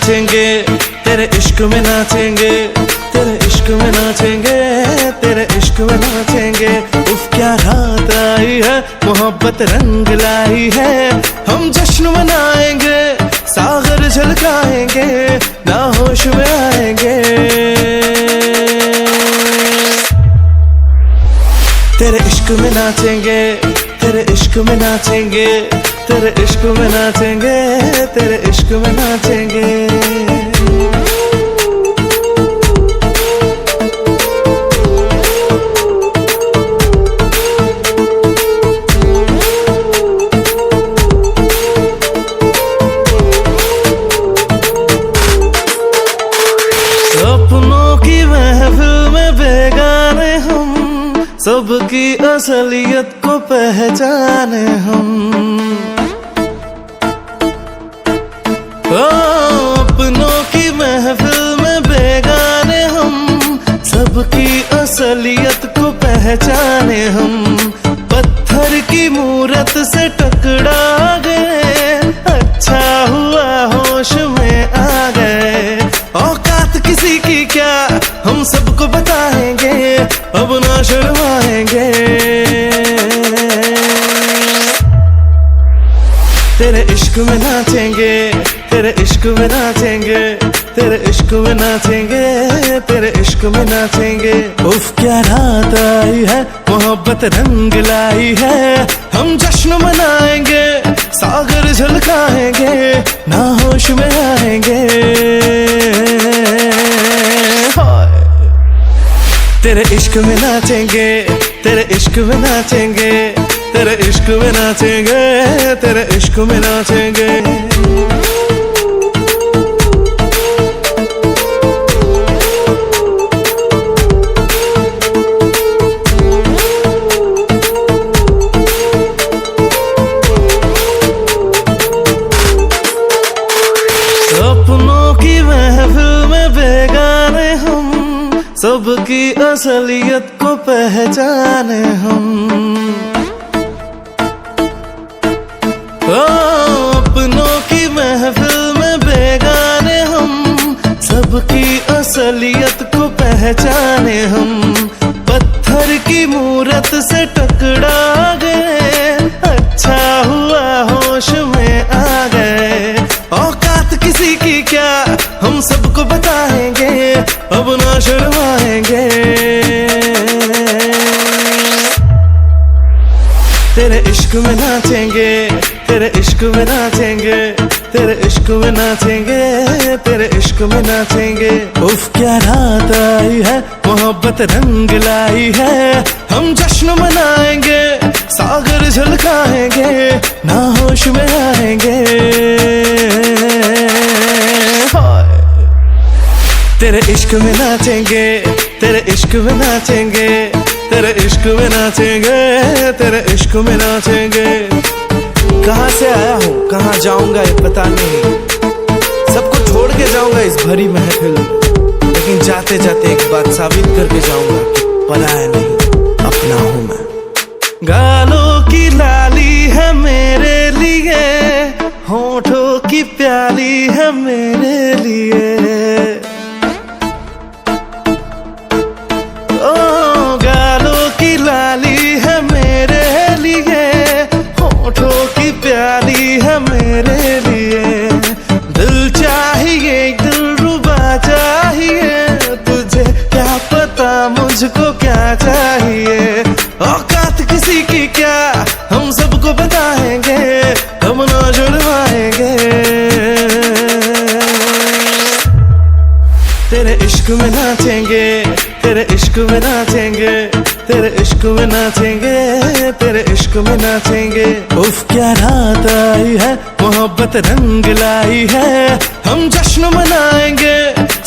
नाचेंगे, तेरे इश्क में नाचेंगे, तेरे इश्क में नाचेंगे, तेरे इश्क में नाचेंगे। उफ क्या रात आई है, मोहब्बत रंग लाई है। हम जश्न मनाएंगे, सागर झलकाएंगे, ना होश में आएंगे। तेरे इश्क में नाचेंगे, तेरे इश्क में नाचेंगे, तेरे इश्क में नाचेंगे, तेरे इश्क में नाचेंगे। अपनों की महफिल में बेगाने हम, सबकी असलियत को पहचाने हम। अपनों की महफिल में बेगाने हम, सबकी असलियत को पहचाने हम। पत्थर की मूरत से टकरा गए, अच्छा हुआ होश में आ गए। औकात किसी की क्या, हम सबको बताएंगे, अब ना शर्माएंगे। तेरे इश्क में नाचेंगे, तेरे इश्क में नाचेंगे, तेरे इश्क में नाचेंगे, तेरे इश्क में नाचेंगे। उफ क्या रात आई है, मोहब्बत रंग लाई है। हम जश्न मनाएंगे, सागर झलकाएंगे, ना होश में आएंगे। तेरे इश्क में नाचेंगे, तेरे इश्क में नाचेंगे, तेरे इश्क में नाचेंगे, तेरे इश्क में नाचेंगे। अपनों की महफिल में बेगाने हम, सबकी असलियत को पहचाने हम। अपनों की महफिल में बेगाने हम, सबकी असलियत को पहचाने हम। पत्थर की मूरत से टकरा गए, अच्छा हुआ होश में आ गए। औकात किसी की क्या, हम सबको बताएंगे, अब ना शर्माएंगे। तेरे इश्क में नाचेंगे, तेरे इश्क में नाचेंगे, तेरे इश्क में नाचेंगे, तेरे इश्क में नाचेंगे। उफ क्या रात आई है, मोहब्बत रंग लाई है। हम जश्न मनाएंगे, सागर झलकाएंगे, ना होश में आएंगे। तेरे इश्क में नाचेंगे, तेरे इश्क में नाचेंगे, तेरे इश्क में नाचेंगे, तेरे इश्क में नाचेंगे। कहाँ से आया हूँ, कहाँ जाऊंगा ये पता नहीं। सबको छोड़ के जाऊंगा इस भरी महफिल, लेकिन जाते जाते एक बात साबित करके जाऊंगा कि पराया नहीं, अपना हूँ मैं। गालों की लाली है मेरे लिए, होठों की प्याली है मेरे लिए। गालों की लाली है मेरे लिए, होठों की प्याली है मेरे लिए। दिल चाहिए, दिलरुबा चाहिए, तुझे क्या पता मुझको क्या चाहिए। औकात किसी की क्या, हम सबको बताएंगे, हम ना जुड़वाएंगे। तेरे इश्क में नाचेंगे, तेरे इश्क में नाचेंगे, तेरे इश्क में नाचेंगे, तेरे इश्क में नाचेंगे। उफ क्या रात आई है, मोहब्बत रंग लाई है। हम जश्न मनाएंगे,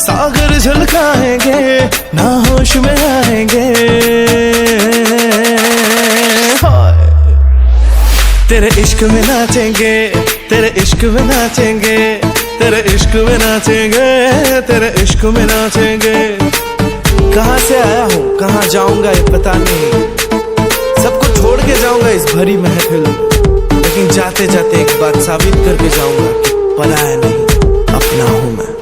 सागर झलकाएंगे, ना होश में आएंगे। तेरे इश्क में नाचेंगे, तेरे इश्क में नाचेंगे, तेरे इश्क में नाचेंगे, तेरे इश्क में नाचेंगे। कहाँ से आया हूँ, कहाँ जाऊंगा ये पता नहीं। सबको छोड़ के जाऊंगा इस भरी महफिल, लेकिन जाते जाते एक बात साबित करके जाऊंगा कि पराया नहीं, अपना हूं मैं।